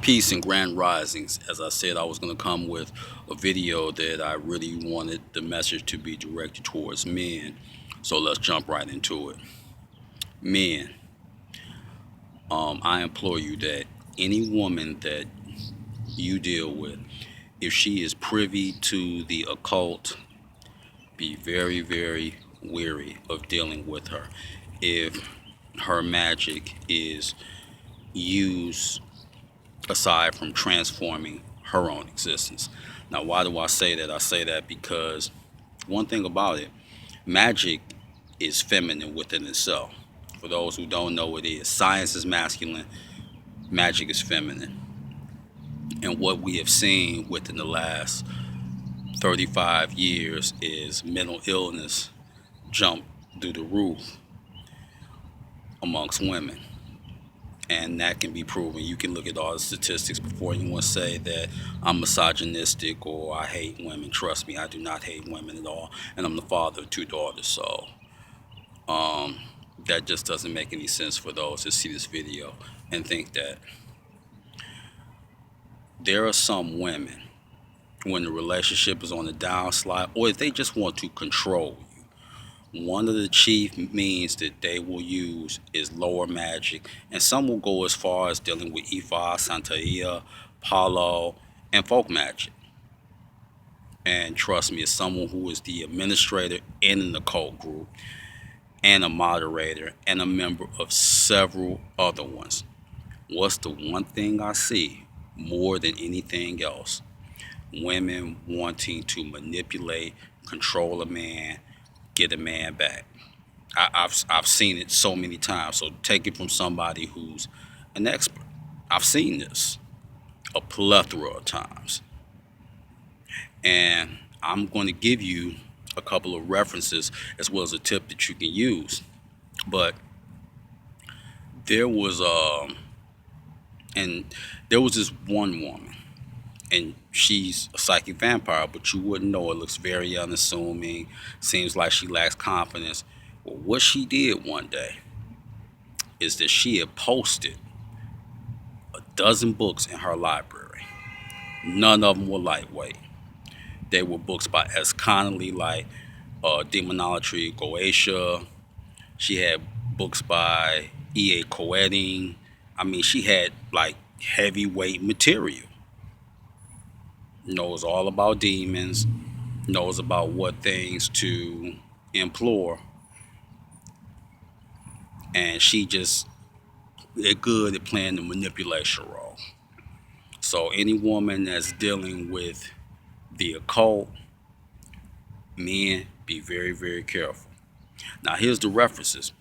Peace and grand risings. As I said, I was going to come with a video that I really wanted the message to be directed towards men. So let's jump right into it. Men, I implore you that any woman that you deal with, if she is privy to the occult, be very, very weary of dealing with her. If her magic is used aside from transforming her own existence. Now, why do I say that? I say that because one thing about it, magic is feminine within itself. For those who don't know what it is, science is masculine, magic is feminine. And what we have seen within the last 35 years is mental illness jump through the roof amongst women. And that can be proven. You can look at all the statistics before anyone say that I'm misogynistic or I hate women. Trust me, I do not hate women at all, and I'm the father of two daughters. So that just doesn't make any sense for those that see this video and think that. There are some women, when the relationship is on the downslide, or if they just want to control you, one of the chief means that they will use is lower magic, and some will go as far as dealing with Ifa, Santeria, Palo, and folk magic. And trust me, as someone who is the administrator in an occult group, and a moderator, and a member of several other ones, what's the one thing I see more than anything else? Women wanting to manipulate, control a man, get a man back. I've seen it so many times. So take it from somebody who's an expert. I've seen this a plethora of times. And I'm going to give you a couple of references as well as a tip that you can use. But there was this one woman, and she's a psychic vampire, but you wouldn't know. It looks very unassuming, seems like she lacks confidence. Well, what she did one day is that she had posted a dozen books in her library. None of them were lightweight. They were books by S. Connolly, like Demonolatry, Goetia. She had books by E.A. Coetting. I mean, she had like heavyweight material. Knows all about demons, knows about what things to implore, and she just is good at playing the manipulation role. So any woman that's dealing with the occult, men, be very, very careful. Now here's the references.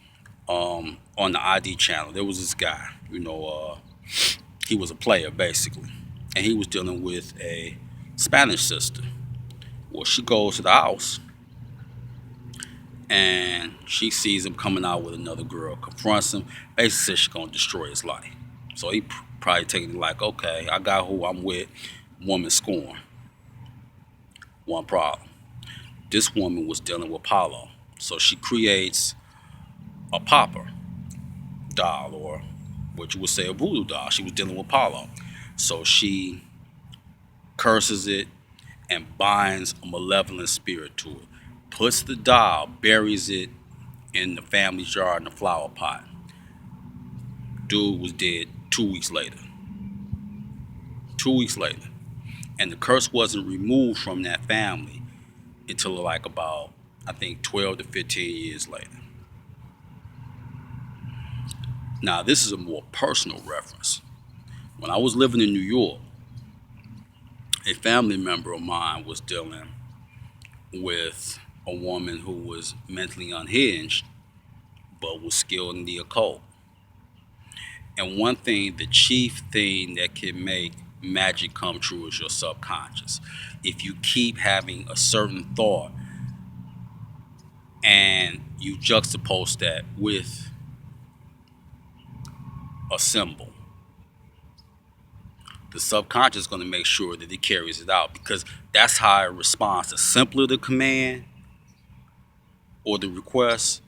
On the ID channel, there was this guy, he was a player basically, and he was dealing with a Spanish sister. Well, she goes to the house and she sees him coming out with another girl, confronts him, basically says she's gonna destroy his life. So he probably taking it like, okay, I got who I'm with, woman scorn. One problem. This woman was dealing with Paulo. So she creates a popper doll, or what you would say a voodoo doll. She was dealing with Paulo. So she curses it and binds a malevolent spirit to it. Puts the doll, buries it in the family jar in the flower pot. Dude was dead 2 weeks later. 2 weeks later. And the curse wasn't removed from that family until like about, I think, 12 to 15 years later. Now, this is a more personal reference. When I was living in New York, a family member of mine was dealing with a woman who was mentally unhinged, but was skilled in the occult. And one thing, the chief thing that can make magic come true is your subconscious. If you keep having a certain thought and you juxtapose that with a symbol, the subconscious is going to make sure that it carries it out, because that's how it responds. The simpler the command or the request,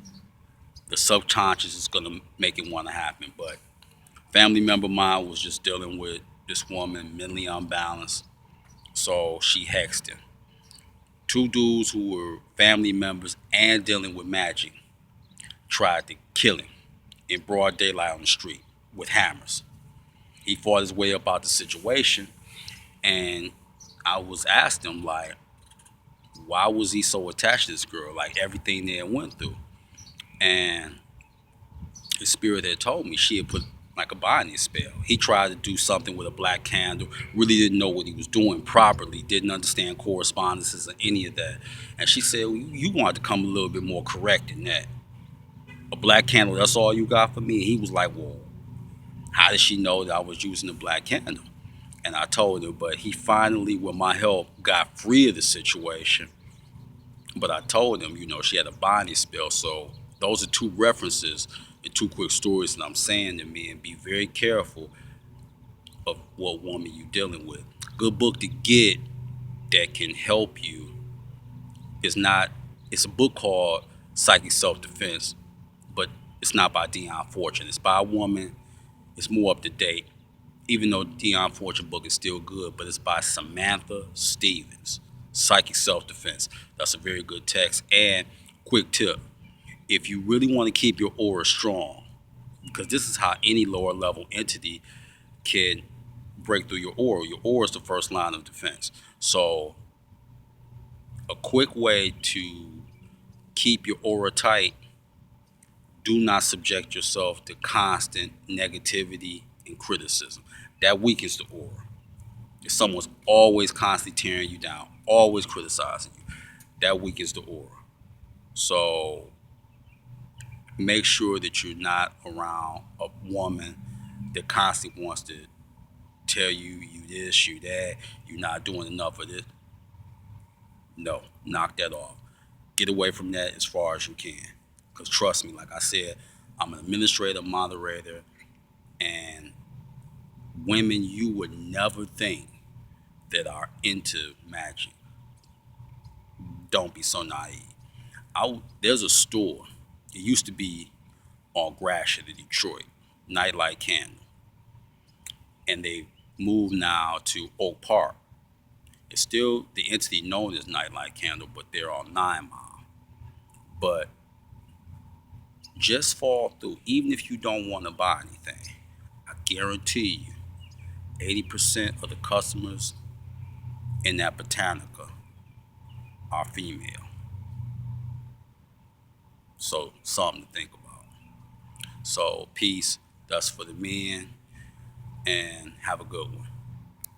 the subconscious is going to make it want to happen. But family member of mine was just dealing with this woman mentally unbalanced, so she hexed him. Two dudes who were family members and dealing with magic tried to kill him in broad daylight on the street with hammers. He fought his way up out the situation, and I was asked him like, why was he so attached to this girl? Like everything they had went through, and his spirit had told me she had put like a binding spell. He tried to do something with a black candle, really didn't know what he was doing properly, didn't understand correspondences or any of that. And she said, well, you wanted to come a little bit more correct than that. A black candle, that's all you got for me? He was like, well, how did she know that I was using a black candle? And I told her, but he finally, with my help, got free of the situation. But I told him, she had a binding spell. So those are two references and two quick stories that I'm saying to me, and be very careful of what woman you're dealing with. Good book to get that can help you is not, it's a book called Psychic Self-Defense, but it's not by Dion Fortune. It's by a woman. It's more up to date. Even though Dion Fortune book is still good, but it's by Samantha Stevens. Psychic Self-Defense. That's a very good text. And quick tip, if you really want to keep your aura strong, because this is how any lower level entity can break through your aura. Your aura is the first line of defense. So a quick way to keep your aura tight, do not subject yourself to constant negativity and criticism. That weakens the aura. If someone's always constantly tearing you down, always criticizing you, that weakens the aura. So make sure that you're not around a woman that constantly wants to tell you this, you that, you're not doing enough of this. No, knock that off. Get away from that as far as you can. Because trust me, like I said, I'm an administrator, moderator, and women you would never think that are into magic. Don't be so naive. There's a store. It used to be on Gratiot in Detroit, Nightlight Candle, and they moved now to Oak Park. It's still the entity known as Nightlight Candle, but they're on 9 Mile. But just fall through, even if you don't want to buy anything. I guarantee you, 80% of the customers in that Botanica are female. So something to think about. So peace. That's for the men, and have a good one.